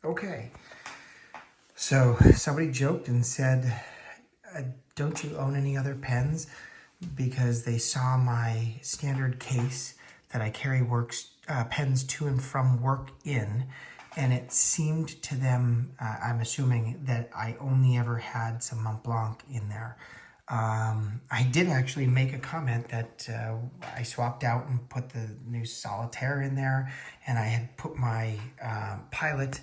Okay, so somebody joked and said, don't you own any other pens? Because they saw my standard case that I carry pens to and from work in, and it seemed to them, I'm assuming, that I only ever had some Mont Blanc in there. I did actually make a comment that I swapped out and put the new Solitaire in there, and I had put my Pilot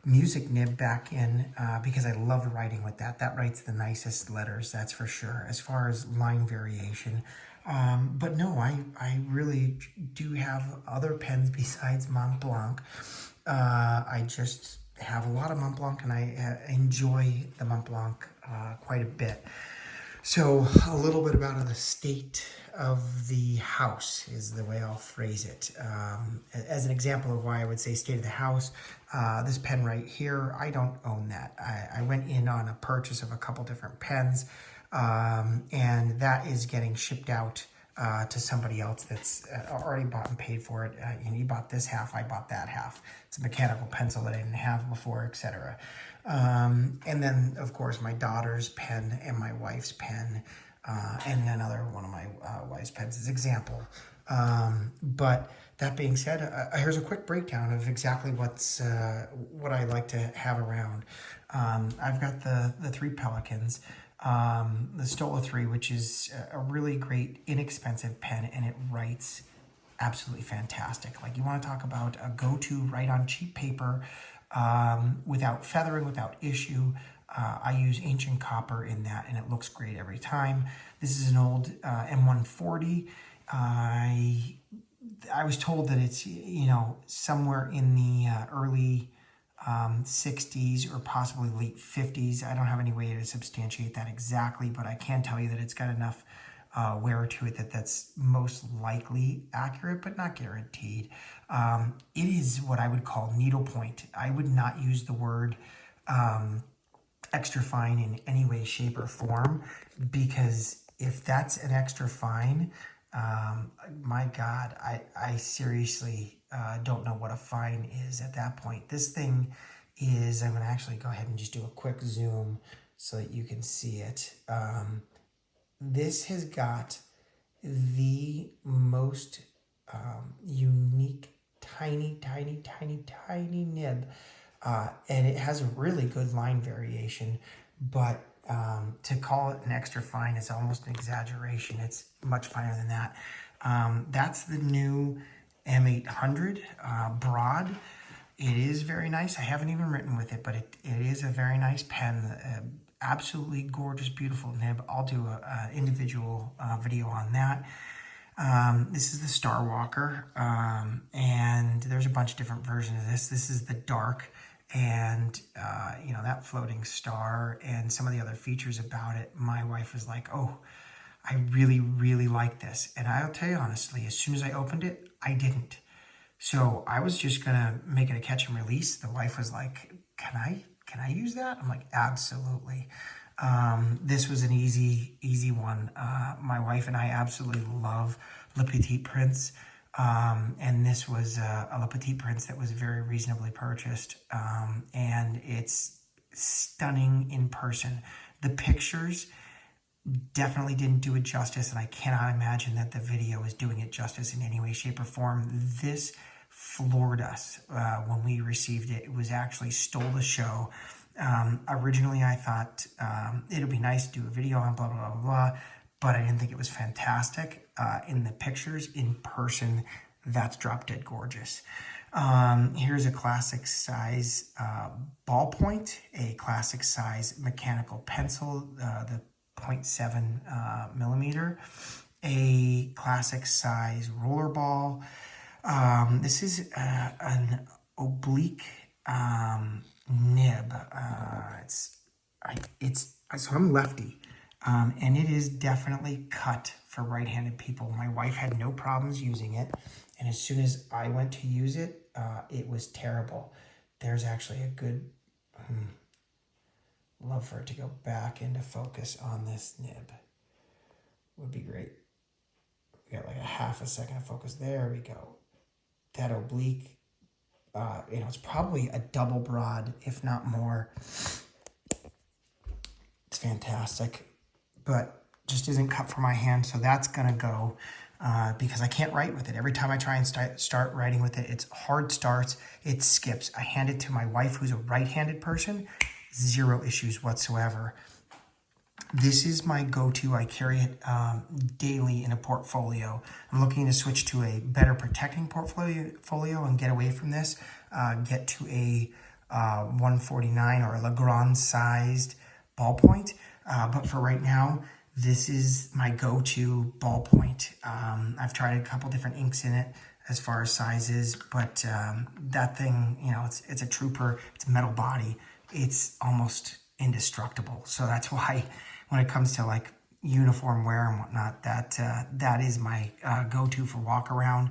music nib back in because I love writing with that. That writes the nicest letters, that's for sure, as far as line variation. But no, I really do have other pens besides Mont Blanc. I just have a lot of Mont Blanc, and I enjoy the Mont Blanc quite a bit. So a little bit about the state of the house is the way I'll phrase it. As an example of why I would say state of the house, this pen right here, I don't own that. I went in on a purchase of a couple different pens, and that is getting shipped out to somebody else that's already bought and paid for it. You bought this half, I bought that half. It's a mechanical pencil that I didn't have before, etc. And then, of course, my daughter's pen and my wife's pen, and another one of my wife's pens as example. But that being said, here's a quick breakdown of exactly what I like to have around. I've got the three Pelicans. The Stola 3, which is a really great, inexpensive pen, and it writes absolutely fantastic. Like, you want to talk about a go-to write on cheap paper without feathering, without issue. I use Ancient Copper in that, and it looks great every time. This is an old M140. I was told that it's, somewhere in the early 60s or possibly late 50s. I don't have any way to substantiate that exactly, but I can tell you that it's got enough wear to it that's most likely accurate, but not guaranteed. It is what I would call needlepoint. I would not use the word extra fine in any way, shape, or form, because if that's an extra fine, my God, I seriously don't know what a fine is at that point. This thing is, I'm going to actually go ahead and just do a quick zoom so that you can see it. This has got the most unique, tiny nib. And it has a really good line variation, but to call it an extra fine is almost an exaggeration. It's much finer than that. That's the new M800 Broad. It is very nice. I haven't even written with it, but it is a very nice pen. Absolutely gorgeous, beautiful nib. I'll do an individual video on that. This is the Star Walker, and there's a bunch of different versions of this. This is the dark, and that floating star and some of the other features about it. My wife was like, oh, I really like this. And I'll tell you honestly, as soon as I opened it, I didn't. So I was just gonna make it a catch and release. The wife was like, can I use that? I'm like, absolutely. This was an easy one. My wife and I absolutely love Le Petit Prince. And this was a Le Petit Prince that was very reasonably purchased. And it's stunning in person. The pictures definitely didn't do it justice, and I cannot imagine that the video is doing it justice in any way, shape, or form. This floored us when we received it. It was actually stole the show. Originally, I thought it would be nice to do a video on blah, blah, blah, blah, but I didn't think it was fantastic. In the pictures, in person, that's drop dead gorgeous. Here's a classic size ballpoint, a classic size mechanical pencil, the 0.7 millimeter, a classic size roller ball. This is an oblique nib. So I'm lefty, and it is definitely cut for right-handed people. My wife had no problems using it, and as soon as I went to use it, it was terrible. There's actually a good love for it to go back into focus on this nib. Would be great. We got like a half a second of focus. There we go. That oblique it's probably a double broad, if not more. It's fantastic, but just isn't cut for my hand, so that's gonna go because I can't write with it. Every time I try and start writing with it, it's hard starts, it skips. I hand it to my wife, who's a right-handed person, 0 issues whatsoever. This is my go-to. I carry it daily in a portfolio. I'm looking to switch to a better protecting portfolio and get away from this. Get to a 149 or a Legrand-sized ballpoint. But for right now, this is my go-to ballpoint. I've tried a couple different inks in it as far as sizes, but that thing, it's a trooper. It's a metal body. It's almost indestructible. So that's why when it comes to like uniform wear and whatnot, that is my go-to for walk around.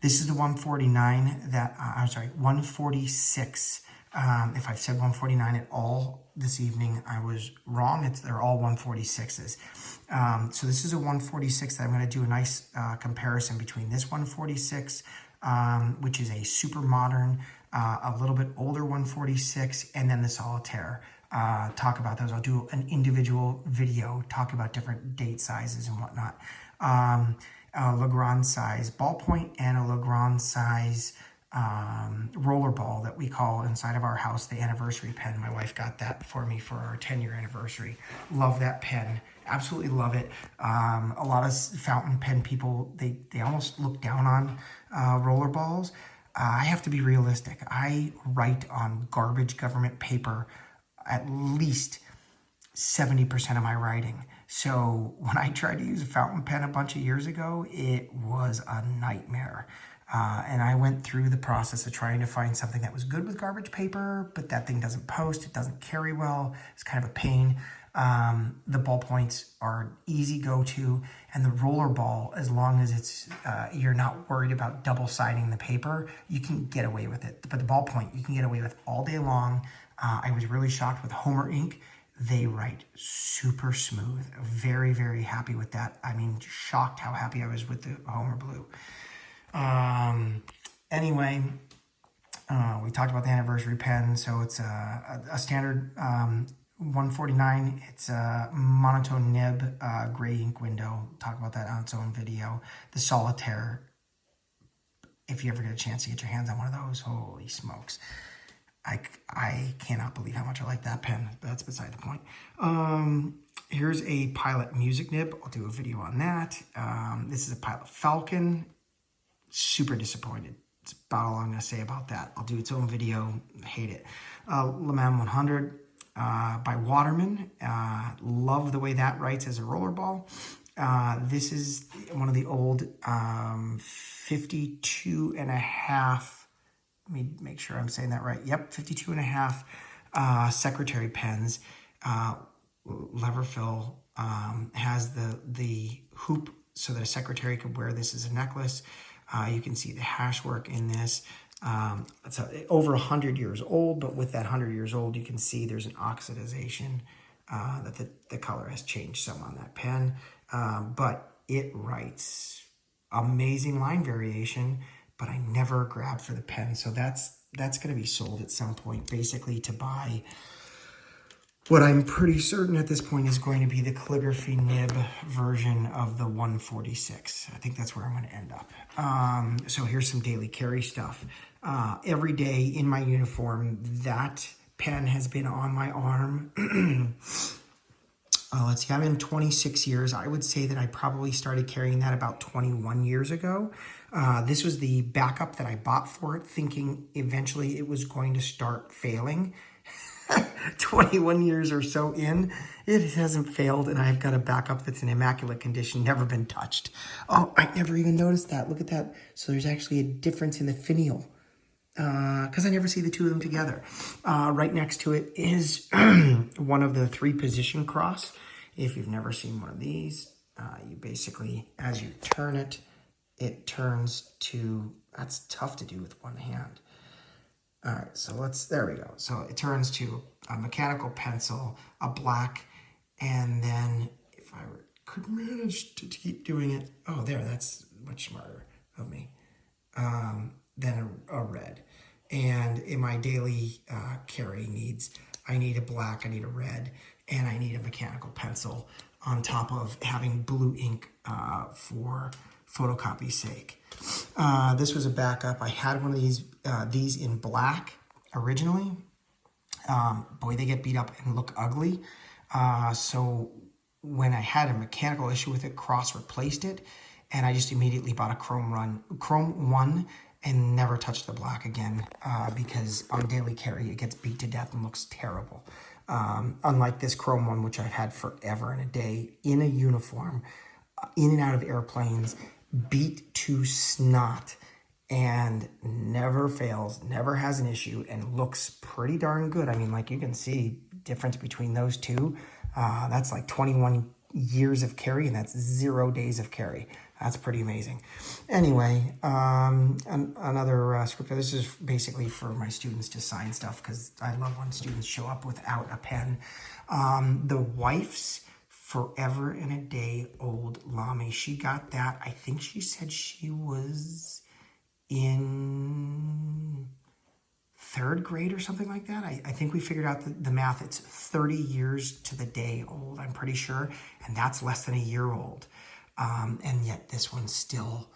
This is the 149 that, I'm sorry, 146. If I've said 149 at all this evening, I was wrong. They're all 146s. So this is a 146 that I'm going to do a nice comparison between this 146, which is a super modern, a little bit older 146, and then the Solitaire. Talk about those. I'll do an individual video, talk about different date sizes and whatnot. A Legrand size ballpoint and a Legrand size roller ball that we call inside of our house the anniversary pen. My wife got that for me for our 10-year anniversary. Love that pen. Absolutely love it. A lot of fountain pen people, they almost look down on roller balls. I have to be realistic. I write on garbage government paper at least 70% of my writing. So when I tried to use a fountain pen a bunch of years ago, it was a nightmare. And I went through the process of trying to find something that was good with garbage paper, but that thing doesn't post, it doesn't carry well, it's kind of a pain. The ballpoints are easy go-to, and the roller ball, as long as it's you're not worried about double-siding the paper, you can get away with it. But the ballpoint, you can get away with all day long. I was really shocked with Homer ink. They write super smooth. Very, very happy with that. I mean, shocked how happy I was with the Homer blue. Anyway, we talked about the anniversary pen. So it's a standard 149. It's a monotone nib, gray ink window. Talk about that on its own video. The Solitaire, if you ever get a chance to get your hands on one of those, holy smokes. I cannot believe how much I like that pen. That's beside the point. Here's a Pilot music nib. I'll do a video on that. This is a Pilot Falcon. Super disappointed. It's about all I'm going to say about that. I'll do its own video. I hate it. Lemam 100 by Waterman. Love the way that writes as a roller ball. This is one of the old 52 and a half. Let me make sure I'm saying that right. Yep, 52 and a half secretary pens. Lever fill has the hoop so that a secretary could wear this as a necklace. You can see the hash work in this. It's over 100 years old, but with that 100 years old, you can see there's an oxidization that the color has changed some on that pen. But it writes amazing line variation, but I never grabbed for the pen. So that's going to be sold at some point, basically to buy what I'm pretty certain at this point is going to be the calligraphy nib version of the 146. I think that's where I'm going to end up. So here's some daily carry stuff. Every day in my uniform, that pen has been on my arm. Let's see, I'm in 26 years. I would say that I probably started carrying that about 21 years ago. This was the backup that I bought for it, thinking eventually it was going to start failing. 21 years or so in, it hasn't failed, and I've got a backup that's in immaculate condition, never been touched. Oh, I never even noticed that. Look at that. So there's actually a difference in the finial, because I never see the two of them together. Right next to it is one of the 3-position cross. If you've never seen one of these, you basically, as you turn it, it turns to, that's tough to do with one hand. All right, so there we go. So it turns to a mechanical pencil, a black, and then if I could manage to keep doing it, oh, there, that's much smarter of me, then a red. And in my daily carry needs, I need a black, I need a red, and I need a mechanical pencil on top of having blue ink for photocopy's sake. This was a backup. I had one of these in black originally. Boy, they get beat up and look ugly. So when I had a mechanical issue with it, Cross replaced it, and I just immediately bought a Chrome 1 and never touched the black again because on daily carry it gets beat to death and looks terrible. Unlike this Chrome 1, which I've had forever and a day, in a uniform, in and out of airplanes, beat to snot, and never fails, never has an issue, and looks pretty darn good. I mean, like, you can see difference between those two. That's like 21 years of carry, and that's 0 days of carry. That's pretty amazing. Anyway, another script. This is basically for my students to sign stuff because I love when students show up without a pen. The wife's forever and a day old Lamy. She got that. I think she said she was in 3rd grade or something like that. I think we figured out the math. It's 30 years to the day old, I'm pretty sure. And that's less than a year old. And yet this one's still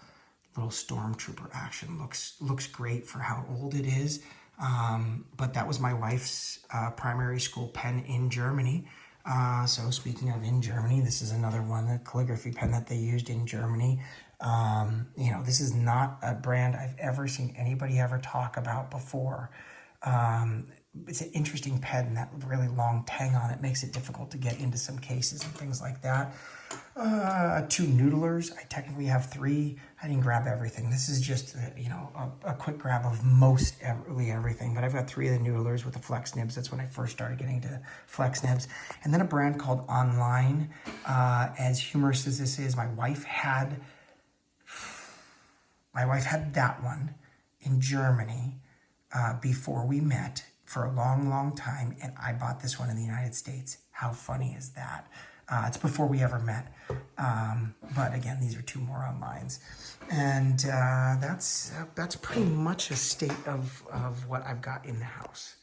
little stormtrooper action. Looks great for how old it is. But that was my wife's primary school pen in Germany. So speaking of in Germany, this is another one, the calligraphy pen that they used in Germany. You know, this is not a brand I've ever seen anybody ever talk about before. It's an interesting pen, that really long tang on it makes it difficult to get into some cases and things like that. 2 noodlers. I technically have 3. I didn't grab everything. This is just, you know, a quick grab of mostly everything. But I've got 3 of the noodlers with the flex nibs. That's when I first started getting into flex nibs. And then a brand called Online. As humorous as this is, my wife had that one in Germany before we met for a long, long time, and I bought this one in the United States. How funny is that? It's before we ever met. But again, these are 2 more Onlines. And that's pretty much a state of what I've got in the house.